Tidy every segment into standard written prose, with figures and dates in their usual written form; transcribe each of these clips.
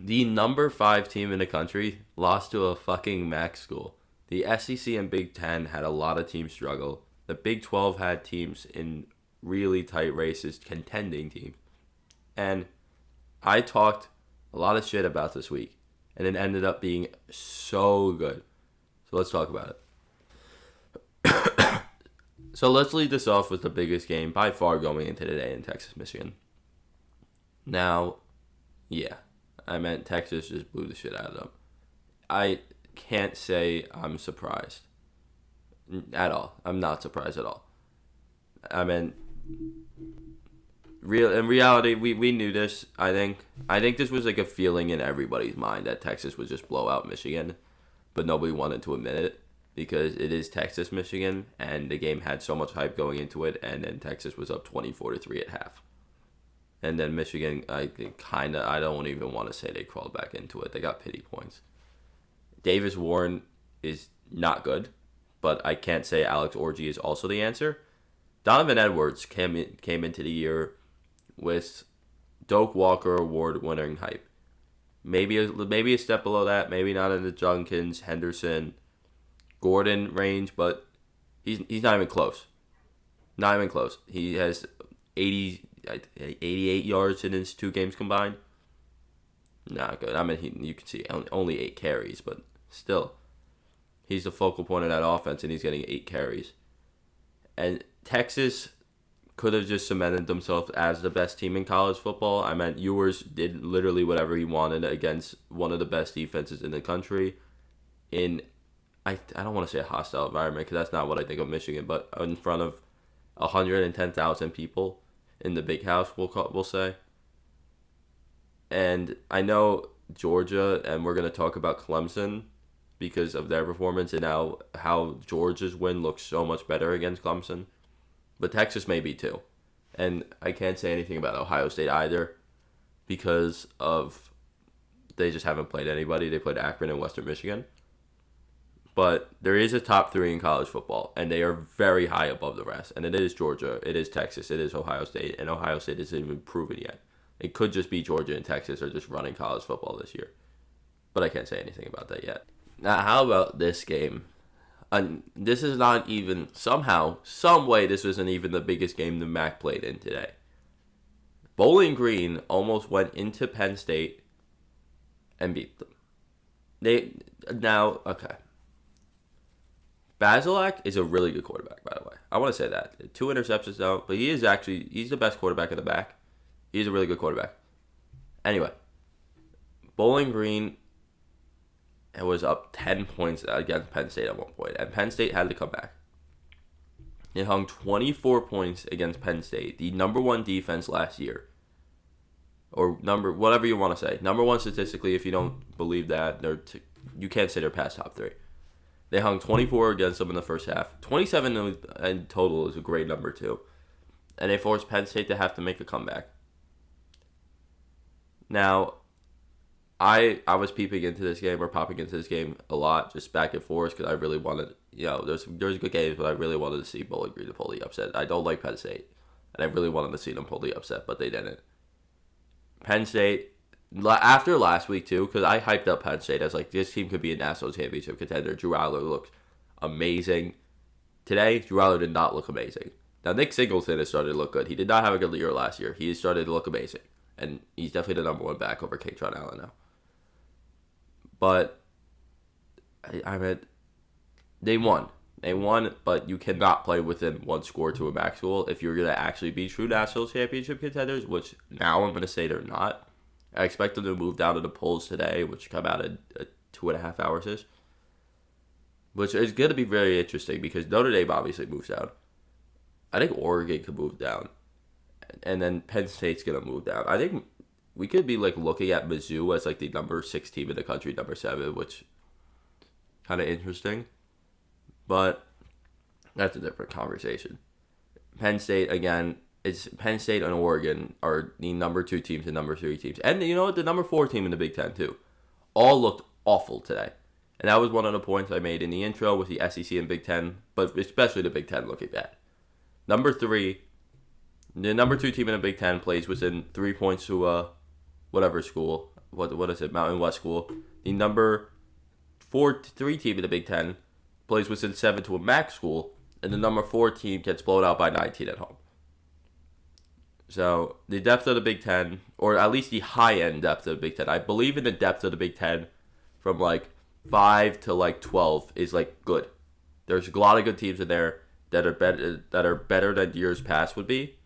The number 5 team in the country lost to a fucking MAC school. The SEC and Big Ten had a lot of teams struggle. The Big 12 had teams in really tight races, contending teams. And I talked a lot of shit about this week, and it ended up being so good. So let's talk about it. So let's lead this off with the biggest game by far going into today in Texas, Michigan. Now, yeah, I meant Texas just blew the shit out of them. I can't say I'm surprised at all. I'm not surprised at all. I mean, in reality, we knew this. I think this was like a feeling in everybody's mind that Texas would just blow out Michigan, but nobody wanted to admit it because it is Texas, Michigan, and the game had so much hype going into it, and then Texas was up 24-3 at half. And then Michigan, I don't even want to say they crawled back into it. They got pity points. Davis Warren is not good, but I can't say Alex Orji is also the answer. Donovan Edwards came into the year with Doak Walker award-winning hype. Maybe a step below that. Maybe not in the Junkins, Henderson, Gordon range, but he's not even close. Not even close. He has 88 yards in his 2 games combined. Not good. I mean, you can see only 8 carries, but still, he's the focal point of that offense, and he's getting 8 carries. And Texas could have just cemented themselves as the best team in college football. I meant Ewers did literally whatever he wanted against one of the best defenses in the country. I don't want to say a hostile environment because that's not what I think of Michigan, but in front of 110,000 people in the big house, we'll say. And I know Georgia, and we're going to talk about Clemson because of their performance and how Georgia's win looks so much better against Clemson. But Texas may be too. And I can't say anything about Ohio State either because they just haven't played anybody. They played Akron and Western Michigan. But there is a top 3 in college football, and they are very high above the rest. And it is Georgia, it is Texas, it is Ohio State, and Ohio State isn't even proven yet. It could just be Georgia and Texas are just running college football this year. But I can't say anything about that yet. Now, how about this game? This is not even, somehow, some way, this isn't even the biggest game the MAC played in today. Bowling Green almost went into Penn State and beat them. Okay. Basilak is a really good quarterback, by the way. I want to say that. 2 interceptions, though, but he's the best quarterback in the back. He's a really good quarterback. Anyway, Bowling Green was up 10 points against Penn State at one point, and Penn State had to come back. It hung 24 points against Penn State, the number 1 defense last year. Or whatever you want to say. Number 1 statistically, if you don't believe that, you can't say they're past top 3. They hung 24 against them in the first half. 27 in total is a great number, too. And they forced Penn State to have to make a comeback. Now, I was popping into this game a lot, just back and forth, because I really wanted, there's good games, but I really wanted to see Bowling Green to pull the upset. I don't like Penn State, and I really wanted to see them pull the upset, but they didn't. Penn State, after last week, too, because I hyped up Penn State as, this team could be a national championship contender. Drew Aller looked amazing. Today, Drew Aller did not look amazing. Now, Nick Singleton has started to look good. He did not have a good year last year. He has started to look amazing. And he's definitely the number 1 back over Kingtron Allen now. But, I mean, they won. They won, but you cannot play within 1 score to a MAC school if you're going to actually be true national championship contenders, which now I'm going to say they're not. I expect them to move down to the polls today, which come out at 2.5 hours-ish. Which is going to be very interesting because Notre Dame obviously moves down. I think Oregon could move down. And then Penn State's going to move down. I think we could be looking at Mizzou as the number 6 team in the country, number 7, which kind of interesting. But that's a different conversation. Penn State, again, Penn State and Oregon are the number 2 teams and number 3 teams. And you know what? The number 4 team in the Big Ten, too. All looked awful today. And that was one of the points I made in the intro with the SEC and Big Ten, but especially the Big Ten looking bad. Number 3, the number 2 team in the Big Ten plays within 3 points to whatever school. what is it, Mountain West school. The number 3 team in the Big Ten plays within 7 to a MAC school, and the number 4 team gets blown out by 19 at home. So the depth of the Big Ten, or at least the high-end depth of the Big Ten, I believe in the depth of the Big Ten from like 5 to like 12 is like good. There's a lot of good teams in there that are better than years past would be.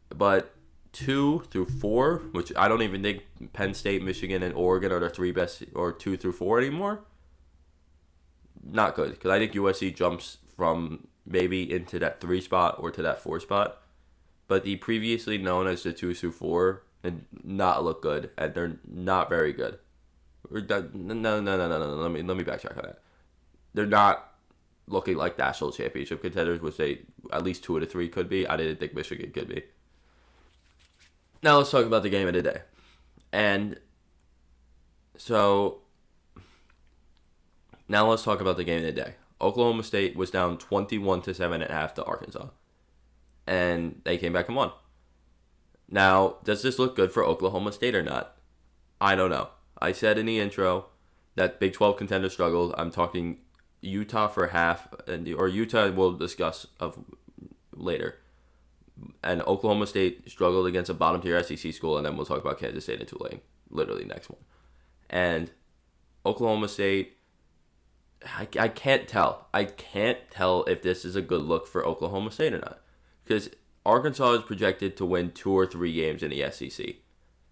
But 2 through 4, which I don't even think Penn State, Michigan, and Oregon are the 3 best, or 2 through 4 anymore. Not good, because I think USC jumps from maybe into that 3 spot or to that 4 spot. But the previously known as the 2 through 4 did not look good, and they're not very good. No. Let me backtrack on that. They're not looking like national championship contenders, which they at least 2 of the 3 could be. I didn't think Michigan could be. Now let's talk about the game of the day. And so now let's talk about the game of the day. Oklahoma State was down 21-7 at half to Arkansas. And they came back and won. Now, does this look good for Oklahoma State or not? I don't know. I said in the intro that Big 12 contenders struggled. I'm talking Utah for half, or Utah we'll discuss of later. And Oklahoma State struggled against a bottom-tier SEC school, and then we'll talk about Kansas State and Tulane, literally next one. And Oklahoma State, I can't tell. I can't tell if this is a good look for Oklahoma State or not. Because Arkansas is projected to win 2 or 3 games in the SEC.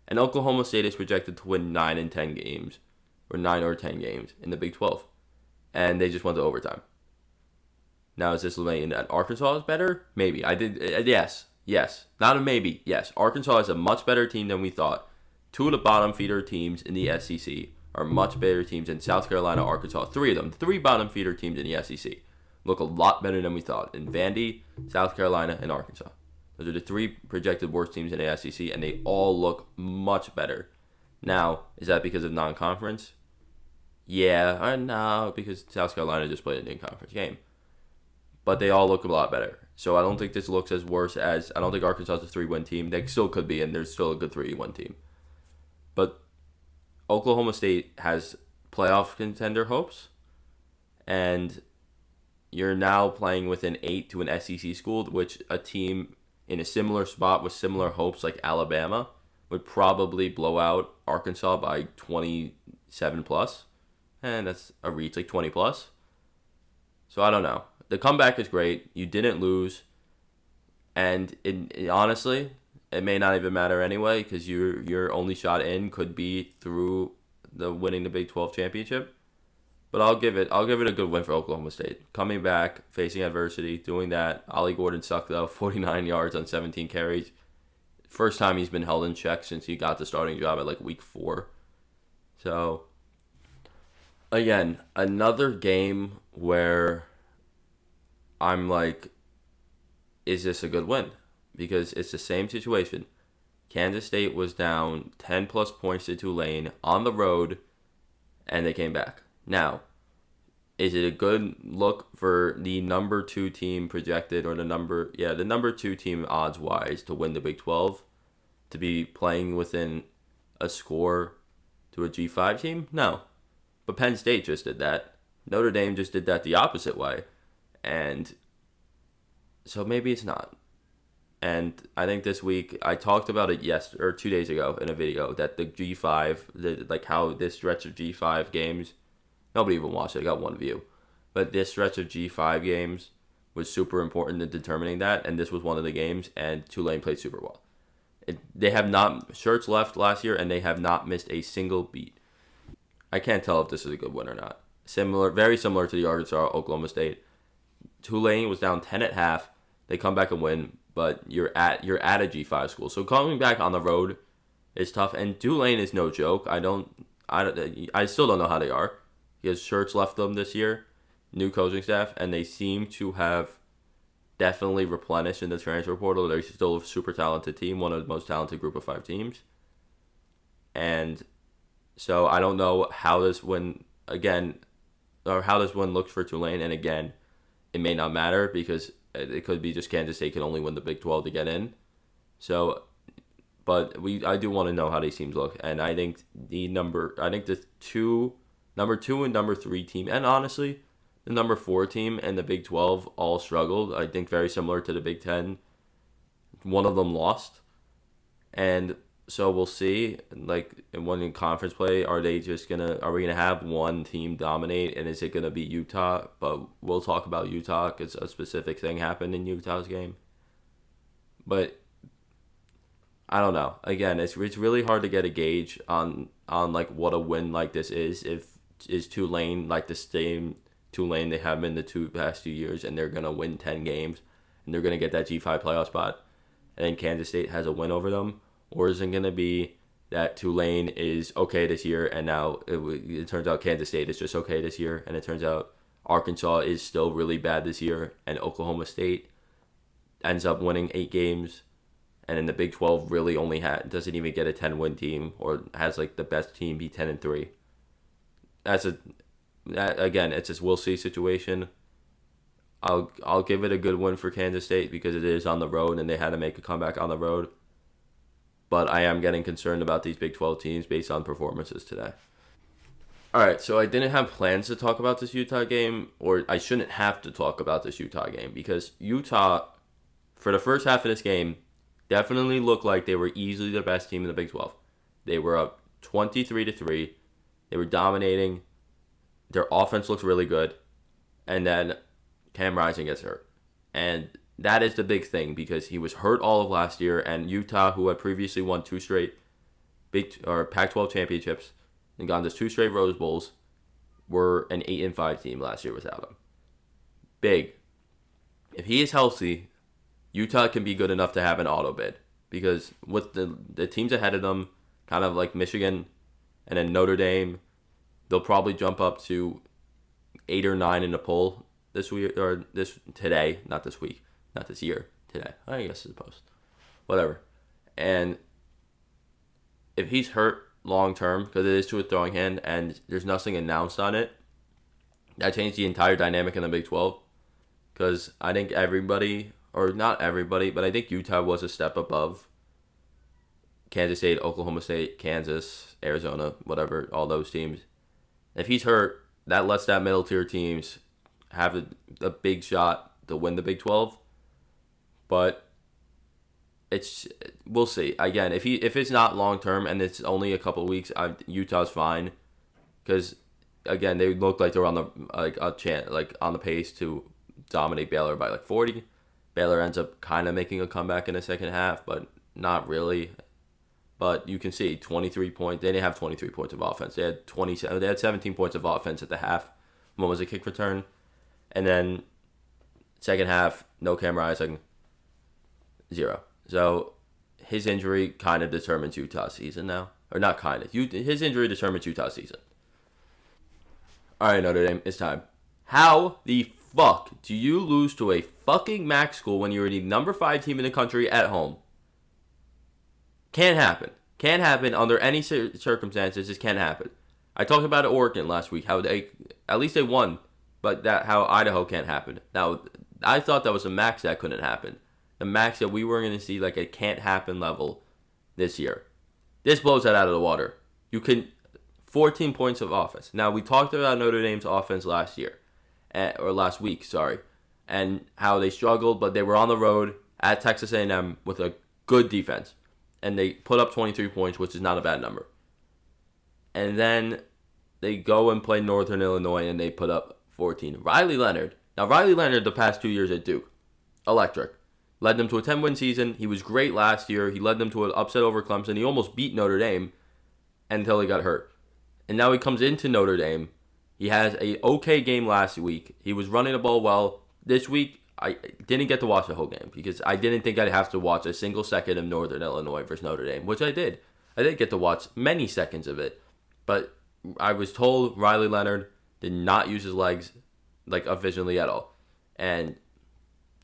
And Oklahoma State is projected to win 9 and 10 games, or 9 or 10 games in the Big 12. And they just went to overtime. Now, is this mean that Arkansas is better? Maybe. Yes. Not a maybe. Yes. Arkansas is a much better team than we thought. 2 of the bottom feeder teams in the SEC are much better teams than South Carolina, Arkansas. 3 of them. 3 bottom feeder teams in the SEC look a lot better than we thought. In Vandy, South Carolina, and Arkansas. Those are the 3 projected worst teams in the SEC, and they all look much better. Now, is that because of non-conference? Yeah, or no, because South Carolina just played an in-conference game. But they all look a lot better. So I don't think this looks as worse as... I don't think Arkansas is a 3-win team. They still could be, and they're still a good 3-win team. But Oklahoma State has playoff contender hopes. And you're now playing with an 8 to an SEC school, which a team in a similar spot with similar hopes like Alabama would probably blow out Arkansas by 27 plus. And that's a reach, like 20 plus. So I don't know. The comeback is great. You didn't lose. And honestly, it may not even matter anyway, because your only shot in could be through the winning the Big 12 championship. But I'll give it a good win for Oklahoma State. Coming back, facing adversity, doing that. Ollie Gordon sucked though, 49 yards on 17 carries. First time he's been held in check since he got the starting job at like week 4. So, again, another game where I'm like, is this a good win? Because it's the same situation. Kansas State was down 10 plus points to Tulane on the road, and they came back. Now, is it a good look for the number 2 team projected, or the number 2 team odds-wise to win the Big 12, to be playing within a score to a G5 team? No. But Penn State just did that. Notre Dame just did that the opposite way. And so maybe it's not. And I think this week, I talked about it 2 days ago in a video, that the G5, how this stretch of G5 games, nobody even watched it, I got 1 view. But this stretch of G5 games was super important in determining that, and this was one of the games, and Tulane played super well. They have not, Shirts left last year, and they have not missed a single beat. I can't tell if this is a good win or not. Very similar to the Arkansas-Oklahoma State. Tulane was down 10 at half. They come back and win, but you're at a G5 school. So coming back on the road is tough, and Tulane is no joke. I still don't know how they are, because Shirts left them this year, new coaching staff, and they seem to have definitely replenished in the transfer portal. They're still a super talented team, one of the most talented group of 5 teams. And so I don't know how this win looks for Tulane. And again, it may not matter, because it could be just Kansas State can only win the Big 12 to get in. So, but I do want to know how these teams look, and I think number 2 and number 3 team, and honestly, the number 4 team and the Big 12 all struggled. I think very similar to the Big 10. One of them lost, and so we'll see. Like in conference play, are we gonna have one team dominate, and is it gonna be Utah? But we'll talk about Utah because a specific thing happened in Utah's game. But I don't know. Again, it's really hard to get a gauge on like what a win like this is. Is Tulane like the same Tulane they have been the past 2 years, and they're gonna win 10 games, and they're gonna get that G5 playoff spot, and then Kansas State has a win over them, or is it gonna be that Tulane is okay this year, and now it turns out Kansas State is just okay this year, and it turns out Arkansas is still really bad this year, and Oklahoma State ends up winning 8 games, and in the Big 12 really only doesn't even get a 10-win team, or has like the best team be 10-3. Again, it's this we'll see situation. I'll give it a good win for Kansas State because it is on the road and they had to make a comeback on the road. But I am getting concerned about these Big 12 teams based on performances today. All right, so I didn't have plans to talk about this Utah game, or I shouldn't have to talk about this Utah game, because Utah, for the first half of this game, definitely looked like they were easily the best team in the Big 12. They were up 23-3. They were dominating. Their offense looks really good. And then Cam Rising gets hurt. And that is the big thing, because he was hurt all of last year, and Utah, who had previously won 2 straight Pac-12 championships and gone to 2 straight Rose Bowls, were an 8-5 team last year without him. Big. If he is healthy, Utah can be good enough to have an auto bid, because with the teams ahead of them, kind of like Michigan and then Notre Dame, they'll probably jump up to 8 or 9 in the poll this week, or today, not this week, not this year, today. I guess it's post. Whatever. And if he's hurt long term, because it is to a throwing hand and there's nothing announced on it, that changed the entire dynamic in the Big 12. Because I think everybody, or not everybody, but I think Utah was a step above Kansas State, Oklahoma State, Kansas, Arizona, whatever, all those teams. If he's hurt, that lets that middle tier teams have a big shot to win the Big 12. But we'll see. Again, if it's not long term and it's only a couple of weeks, Utah's fine, because again, they look like they're on the pace to dominate Baylor by like 40. Baylor ends up kind of making a comeback in the second half, but not really. But you can see 23 points. They didn't have 23 points of offense. They had 27. They had 17 points of offense at the half. One was a kick return, and then second half, no Cam Rising, 0. So his injury kind of determines Utah's season now, or not kind of. His injury determines Utah's season. All right, Notre Dame, it's time. How the fuck do you lose to a fucking MAC school when you're the number 5 team in the country at home? Can't happen. Can't happen under any circumstances. This can't happen. I talked about Oregon last week, how at least they won, but how Idaho can't happen. Now, I thought that was a max that couldn't happen. The max that we were going to see like a can't happen level this year. This blows that out of the water. 14 points of offense. Now, we talked about Notre Dame's offense last week, and how they struggled, but they were on the road at Texas A&M with a good defense, and they put up 23 points, which is not a bad number. And then they go and play Northern Illinois, and they put up 14. Riley Leonard, the past 2 years at Duke, electric. Led them to a 10-win season. He was great last year. He led them to an upset over Clemson. He almost beat Notre Dame until he got hurt. And now he comes into Notre Dame. He has a okay game last week. He was running the ball well. This week, I didn't get to watch the whole game because I didn't think I'd have to watch a single second of Northern Illinois versus Notre Dame, which I did. I did get to watch many seconds of it. But I was told Riley Leonard did not use his legs like efficiently at all. And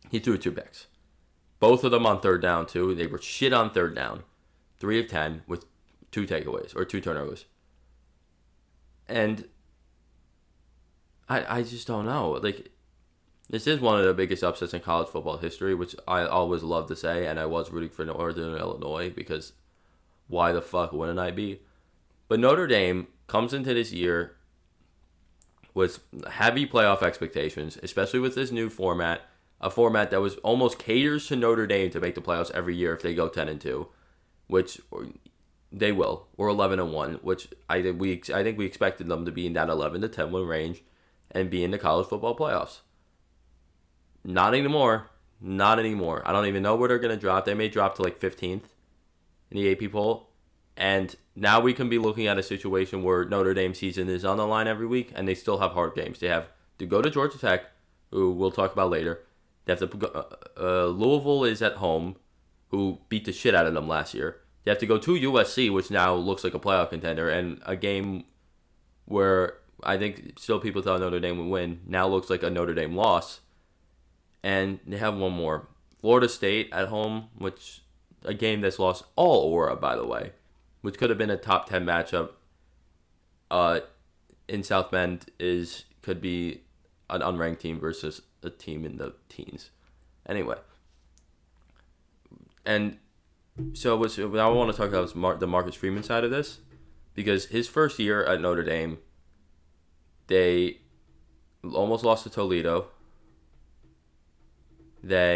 he threw 2 picks. Both of them on third down, too. They were shit on third down. 3 of 10 with 2 takeaways, or 2 turnovers. And I just don't know. Like, this is one of the biggest upsets in college football history, which I always love to say, and I was rooting for Northern Illinois because why the fuck wouldn't I be? But Notre Dame comes into this year with heavy playoff expectations, especially with this new format, a format that was almost caters to Notre Dame to make the playoffs every year if they go 10-2, which they will, or 11-1, which I think we expected them to be in that 11-10 win range and be in the college football playoffs. Not anymore. Not anymore. I don't even know where they're going to drop. They may drop to like 15th in the AP poll. And now we can be looking at a situation where Notre Dame season is on the line every week, and they still have hard games. They have to go to Georgia Tech, who we'll talk about later. They have to Louisville is at home, who beat the shit out of them last year. They have to go to USC, which now looks like a playoff contender, and a game where I think still people thought Notre Dame would win now looks like a Notre Dame loss. And they have one more, Florida State at home, which a game that's lost all aura, by the way, which could have been a top 10 matchup in South Bend, could be an unranked team versus a team in the teens. Anyway, and so what I want to talk about is the Marcus Freeman side of this, because his first year at Notre Dame, they almost lost to Toledo. Now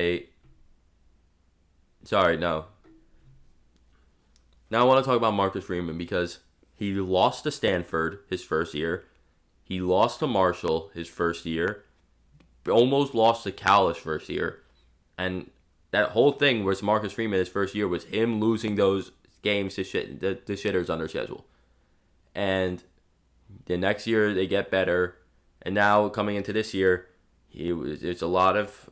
I want to talk about Marcus Freeman because he lost to Stanford his first year. He lost to Marshall his first year. Almost lost to Cal his first year. And that whole thing was Marcus Freeman his first year was him losing those games to the shitters under schedule. And the next year they get better. And now coming into this year, it's a lot of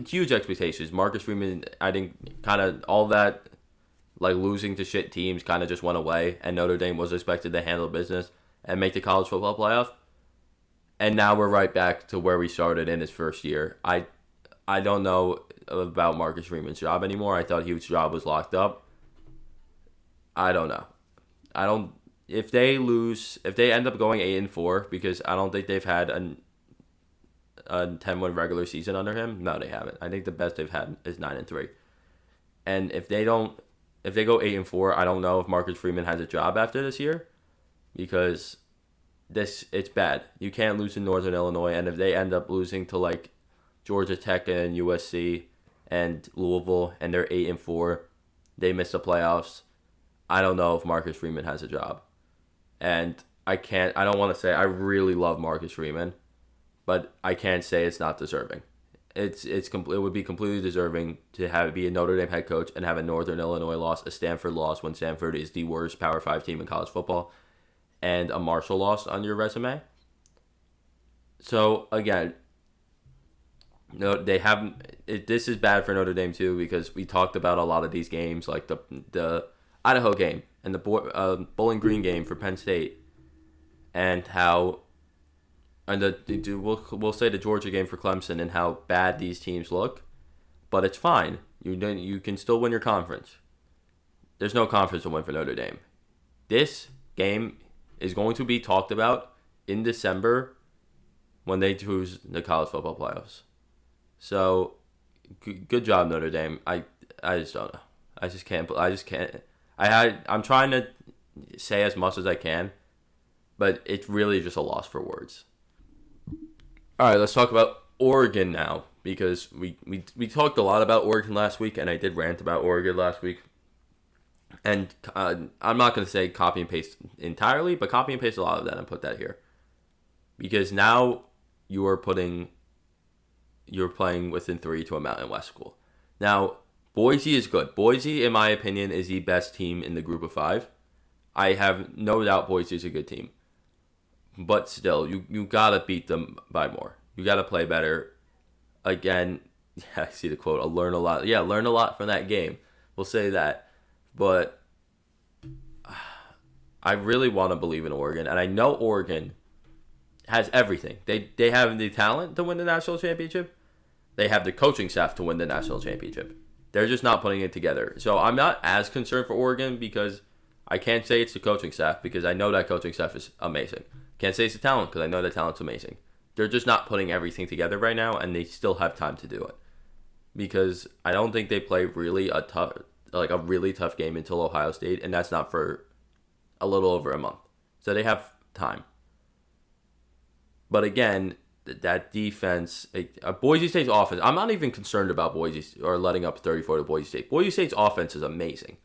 huge expectations. Marcus Freeman, I think, kind of all that, like losing to shit teams, kind of just went away, and Notre Dame was expected to handle business and make the college football playoff. And now we're right back to where we started in his first year. I don't know about Marcus Freeman's job anymore. I thought his job was locked up. I don't know. If they end up going 8-4, because I don't think they've had a 10-win regular season under him. No, they haven't. I think the best they've had is 9-3. And if they go 8-4, I don't know if Marcus Freeman has a job after this year, because it's bad. You can't lose to Northern Illinois, and if they end up losing to like Georgia Tech and USC and Louisville, and they're 8-4, they miss the playoffs. I don't know if Marcus Freeman has a job, and I don't want to say I really love Marcus Freeman, but I can't say it's not deserving. It would be completely deserving to be a Notre Dame head coach and have a Northern Illinois loss, a Stanford loss when Stanford is the worst Power 5 team in college football, and a Marshall loss on your resume. So again, they haven't. This is bad for Notre Dame too, because we talked about a lot of these games, like the Idaho game and the Bowling Green game for Penn State, and how. And we'll say the Georgia game for Clemson and how bad these teams look, but it's fine. You can still win your conference. There's no conference to win for Notre Dame. This game is going to be talked about in December when they choose the college football playoffs. So, good job, Notre Dame. I just don't know. I just can't. I'm trying to say as much as I can, but it's really just a loss for words. All right, let's talk about Oregon now, because we talked a lot about Oregon last week, and I did rant about Oregon last week. And I'm not going to say copy and paste entirely, but copy and paste a lot of that and put that here. Because now you're playing within 3 to a Mountain West school. Now, Boise is good. Boise, in my opinion, is the best team in the group of 5. I have no doubt Boise is a good team. But still, you gotta beat them by more. You gotta play better. Again, I see the quote. I'll learn a lot. Yeah, learn a lot from that game. We'll say that. But I really want to believe in Oregon, and I know Oregon has everything. They have the talent to win the national championship. They have the coaching staff to win the national championship. They're just not putting it together. So I'm not as concerned for Oregon, because I can't say it's the coaching staff, because I know that coaching staff is amazing. Can't say it's the talent, because I know the talent's amazing. They're just not putting everything together right now, and they still have time to do it. Because I don't think they play really a like a really tough game until Ohio State, and that's not for a little over a month. So they have time. But again, that defense, Boise State's offense, I'm not even concerned about Boise or letting up 34 to Boise State. Boise State's offense is amazing.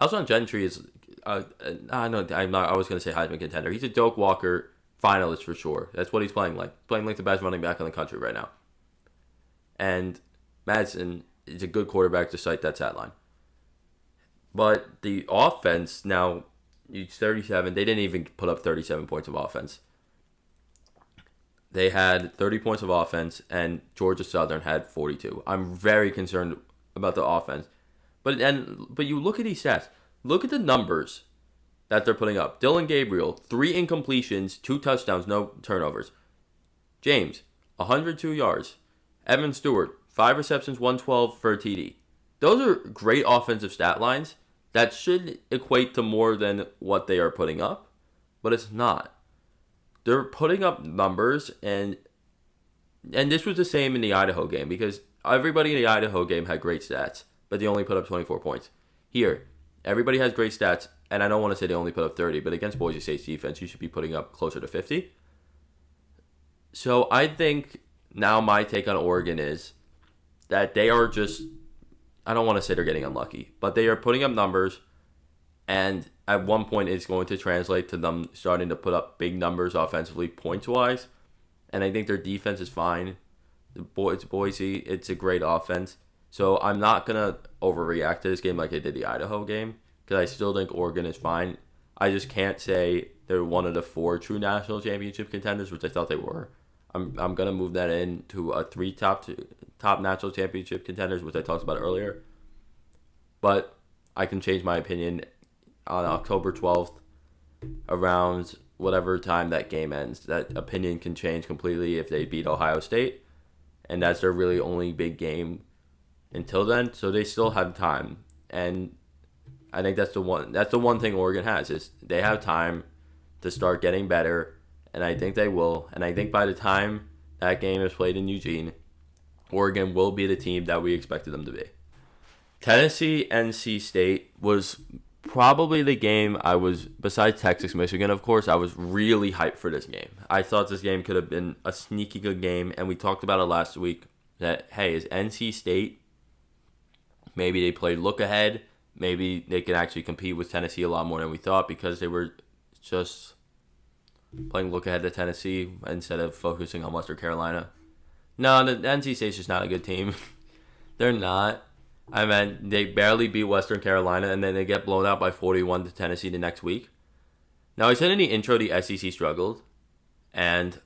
Alshon Gentry is, I know I'm not. I was going to say Heisman contender. He's a Doak Walker finalist for sure. That's what he's playing like. Playing like the best running back in the country right now. And Madsen is a good quarterback to cite that stat line. But the offense now, it's 37. They didn't even put up 37 points of offense. They had 30 points of offense, and Georgia Southern had 42. I'm very concerned about the offense. But you look at these stats. Look at the numbers that they're putting up. Dylan Gabriel, 3 incompletions, 2 touchdowns, no turnovers. James, 102 yards. Evan Stewart, 5 receptions, 112 for a TD. Those are great offensive stat lines that should equate to more than what they are putting up, but it's not. They're putting up numbers, and this was the same in the Idaho game because everybody in the Idaho game had great stats, but they only put up 24 points. Here, everybody has great stats, and I don't want to say they only put up 30, but against Boise State's defense, you should be putting up closer to 50. So I think now my take on Oregon is that they are just, I don't want to say they're getting unlucky, but they are putting up numbers, and at one point it's going to translate to them starting to put up big numbers offensively, points-wise, and I think their defense is fine. It's Boise. It's a great offense. So I'm not going to overreact to this game like I did the Idaho game because I still think Oregon is fine. I just can't say they're one of the 4 true national championship contenders, which I thought they were. I'm going to move that into a 3 top national championship contenders, which I talked about earlier. But I can change my opinion on October 12th around whatever time that game ends. That opinion can change completely if they beat Ohio State, and that's their really only big game until then. So they still have time, and I think that's the one thing Oregon has is they have time to start getting better, and I think they will. And I think by the time that game is played in Eugene, Oregon will be the team that we expected them to be. Tennessee, NC State was probably the game I was, besides Texas, Michigan, of course, I was really hyped for this game. I thought this game could have been a sneaky good game, and we talked about it last week that, hey, is NC State, maybe they played look ahead, maybe they can actually compete with Tennessee a lot more than we thought because they were just playing look ahead to Tennessee instead of focusing on Western Carolina. No, the NC State's just not a good team. They're not. I mean, they barely beat Western Carolina, and then they get blown out by 41 to Tennessee the next week. Now, I said in the intro the SEC struggled, and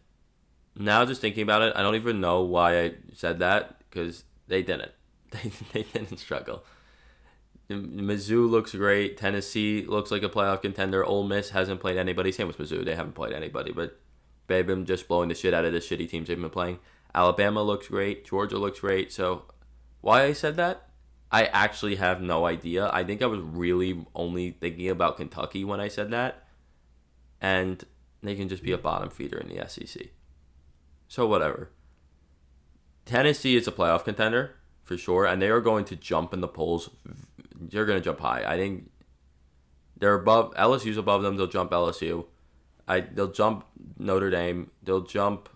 now just thinking about it, I don't even know why I said that, because they didn't. They didn't struggle. Mizzou looks great. Tennessee looks like a playoff contender. Ole Miss hasn't played anybody. Same with Mizzou. They haven't played anybody, but they've been just blowing the shit out of the shitty teams they've been playing. Alabama looks great. Georgia looks great. So why I said that? I actually have no idea. I think I was really only thinking about Kentucky when I said that. And they can just be a bottom feeder in the SEC. So whatever. Tennessee is a playoff contender, for sure. And they are going to jump in the polls. They're going to jump high. I think they're above. LSU's above them. They'll jump LSU. They'll jump Notre Dame. They'll jump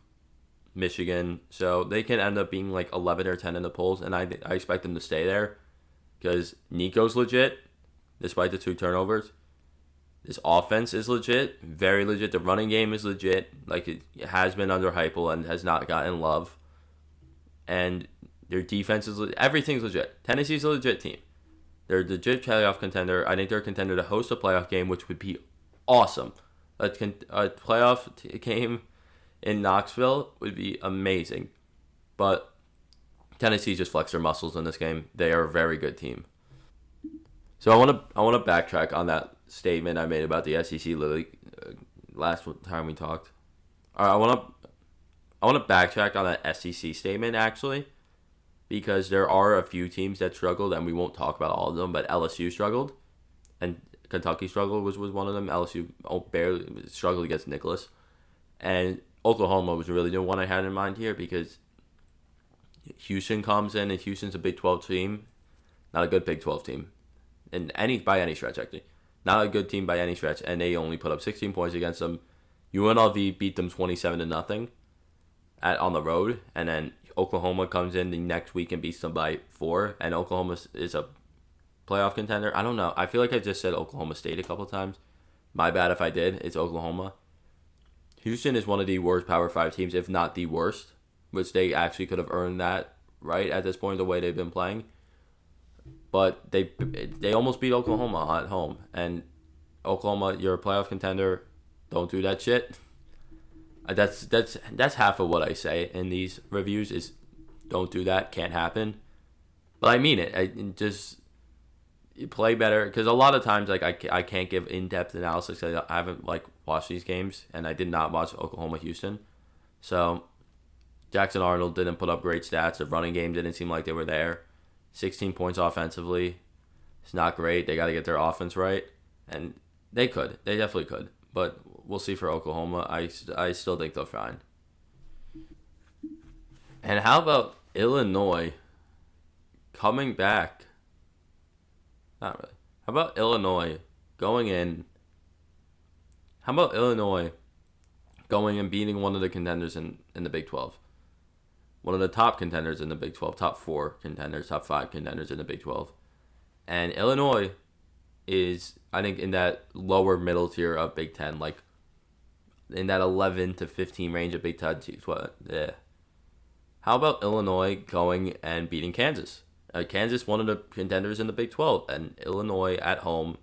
Michigan. So they can end up being like 11 or 10 in the polls. And I expect them to stay there. Because Nico's legit, despite the 2 turnovers. This offense is legit, very legit. The running game is legit, like it has been under Heupel and has not gotten love. And their defense is everything's legit. Tennessee's a legit team. They're a legit playoff contender. I think they're a contender to host a playoff game, which would be awesome. A playoff game in Knoxville would be amazing. But Tennessee just flexed their muscles in this game. They are a very good team. So I want to backtrack on that statement I made about the SEC last time we talked. All right, I want to backtrack on that SEC statement actually, because there are a few teams that struggled, and we won't talk about all of them. But LSU struggled, and Kentucky struggled was one of them. LSU barely struggled against Nicholas, and Oklahoma was really the one I had in mind here because Houston comes in, and Houston's a Big 12 team. Not a good Big 12 team. and by any stretch actually, not a good team by any stretch, and they only put up 16 points against them. UNLV beat them 27-0 on the road, and then Oklahoma comes in the next week and beats them by 4, and Oklahoma is a playoff contender. I don't know. I feel like I just said Oklahoma State a couple times. My bad if I did. It's Oklahoma. Houston is one of the worst Power 5 teams, if not the worst, which they actually could have earned that right at this point the way they've been playing. But they almost beat Oklahoma at home, and Oklahoma, you're a playoff contender. Don't do that shit. That's half of what I say in these reviews is don't do that. Can't happen. But I mean it. I just play better because a lot of times like I can't give in-depth analysis. I haven't like watched these games, and I did not watch Oklahoma Houston. So Jackson Arnold didn't put up great stats. The running game didn't seem like they were there. 16 points offensively. It's not great. They got to get their offense right, and they could. They definitely could. But we'll see for Oklahoma. I still think they'll find. And how about Illinois coming back? Not really. How about Illinois going in? How about Illinois going and beating one of the contenders in the Big 12? One of the top contenders in the Big 12, top 4 contenders, top 5 contenders in the Big 12. And Illinois is, I think, in that lower middle tier of Big 10, like in that 11 to 15 range of Big 10 teams. Yeah. How about Illinois going and beating Kansas? Kansas, one of the contenders in the Big 12, and Illinois at home.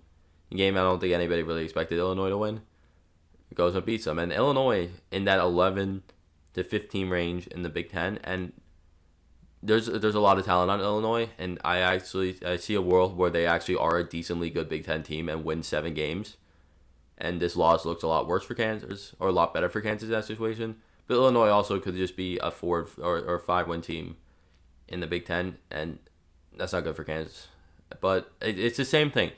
A game I don't think anybody really expected Illinois to win. Goes and beats them. And Illinois in that 11 to 15 range in the Big 10, and there's a lot of talent on Illinois, and I see a world where they actually are a decently good Big 10 team and win 7 games. And this loss looks a lot worse for Kansas, or a lot better for Kansas in that situation. But Illinois also could just be a 4 or 5 win team in the Big 10, and that's not good for Kansas. But it's the same thing.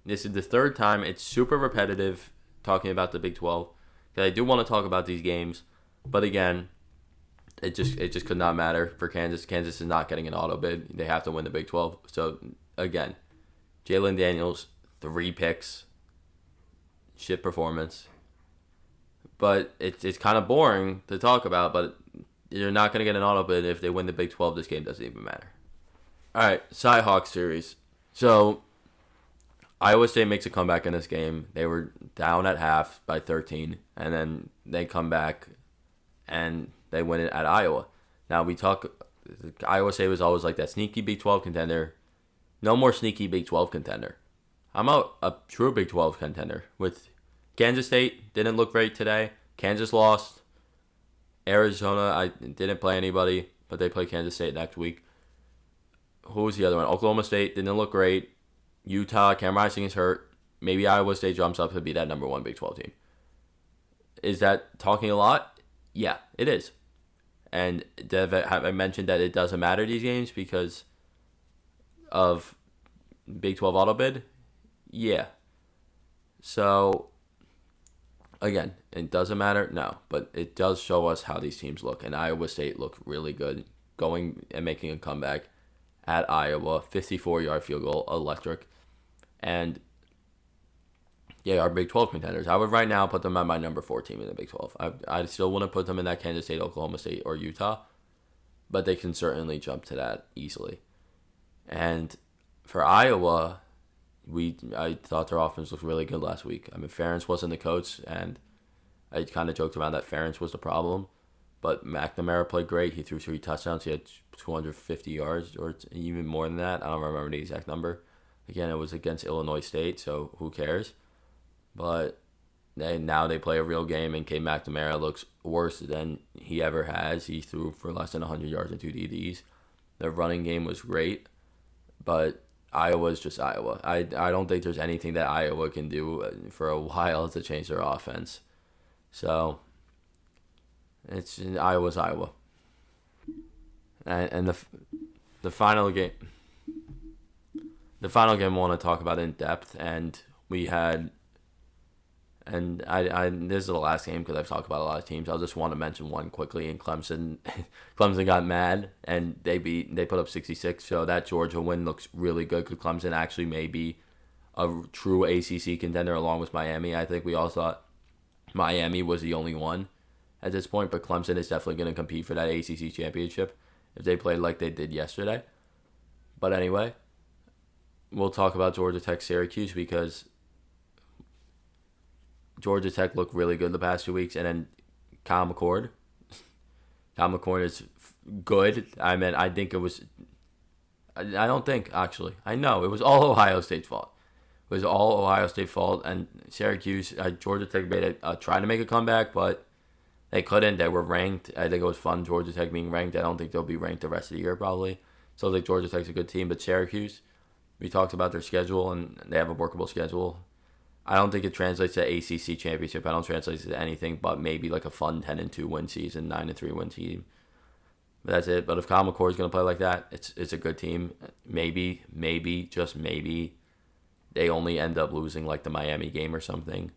This is the third time. It's super repetitive talking about the Big 12. I do want to talk about these games, but again, it just could not matter for Kansas. Kansas is not getting an auto bid. They have to win the Big 12. So again, Jalen Daniels, 3 picks, shit performance. But it's kind of boring to talk about, but you're not going to get an auto bid if they win the Big 12. This game doesn't even matter. All right, Cy-Hawk series. So Iowa State makes a comeback in this game. They were down at half by 13, and then they come back and they win it at Iowa. Now, Iowa State was always like that sneaky Big 12 contender. No more sneaky Big 12 contender. I'm out a true Big 12 contender with Kansas State. Didn't look great today. Kansas lost. Arizona, I didn't play anybody, but they play Kansas State next week. Who was the other one? Oklahoma State didn't look great. Utah, Cam Rising is hurt. Maybe Iowa State jumps up to be that number 1 Big 12 team. Is that talking a lot? Yeah, it is. And have I mentioned that it doesn't matter these games because of Big 12 auto bid? Yeah. So, again, it doesn't matter? No. But it does show us how these teams look. And Iowa State looked really good going and making a comeback at Iowa. 54-yard field goal, electric. And yeah, our Big 12 contenders. I would right now put them at my number 4 team in the Big 12. I still wouldn't put them in that Kansas State, Oklahoma State, or Utah, but they can certainly jump to that easily. And for Iowa, I thought their offense looked really good last week. I mean, Ferentz wasn't the coach, and I kind of joked around that Ferentz was the problem, but McNamara played great. He threw 3 touchdowns. He had 250 yards, or even more than that. I don't remember the exact number. Again, it was against Illinois State, so who cares? But now they play a real game, and K. McNamara looks worse than he ever has. He threw for less than 100 yards and 2 DDs. Their running game was great, but Iowa's just Iowa. I don't think there's anything that Iowa can do for a while to change their offense. So Iowa's Iowa. And the final game I want to talk about in depth, and we had And this is the last game because I've talked about a lot of teams. I'll just want to mention one quickly. And Clemson, Clemson got mad and they put up 66. So that Georgia win looks really good because Clemson actually may be a true ACC contender along with Miami. I think we all thought Miami was the only one at this point, but Clemson is definitely going to compete for that ACC championship if they played like they did yesterday. But anyway, we'll talk about Georgia Tech Syracuse because Georgia Tech looked really good the past 2 weeks, and then Kyle McCord. Kyle McCord is good. I think it was. I don't think, actually. I know. It was all Ohio State's fault. It was all Ohio State fault, and Syracuse, Georgia Tech tried to make a comeback, but they couldn't. They were ranked. I think it was fun, Georgia Tech being ranked. I don't think they'll be ranked the rest of the year, probably. So I think Georgia Tech's a good team, but Syracuse, we talked about their schedule, and they have a workable schedule. I don't think it translates to ACC championship. I don't translate it to anything but maybe like a fun 10-2 win season, 9-3 win team. But that's it. But if Kyle McCord is going to play like that, it's a good team. Maybe, just maybe, they only end up losing like the Miami game or something,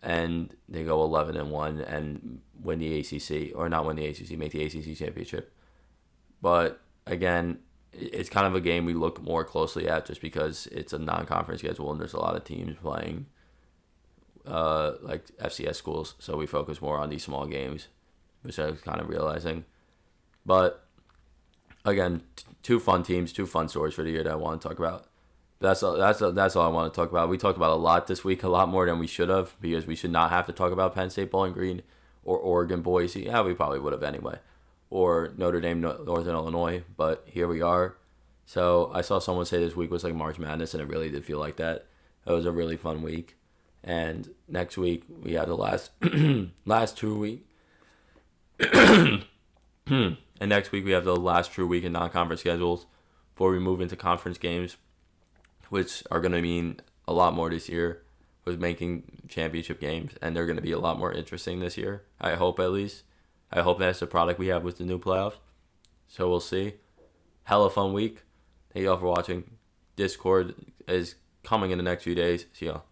and they go 11-1 and win the ACC, or not win the ACC, make the ACC championship. But again, it's kind of a game we look more closely at just because it's a non-conference schedule and there's a lot of teams playing like FCS schools, so we focus more on these small games, which I was kind of realizing. But again, two fun teams, two fun stories for the year that I want to talk about. That's all I want to talk about. We talked about a lot this week, a lot more than we should have, because we should not have to talk about Penn State Bowling Green or Oregon Boise. Yeah, we probably would have anyway. Or Notre Dame Northern Illinois, but here we are. So I saw someone say this week was like March Madness, and it really did feel like that. It was a really fun week. And next week we have the last true week. And next week we have the last true week in non-conference schedules before we move into conference games, which are going to mean a lot more this year with making championship games, and they're going to be a lot more interesting this year. I hope, at least. I hope that's the product we have with the new playoffs. So we'll see. Hella fun week. Thank you all for watching. Discord is coming in the next few days. See y'all.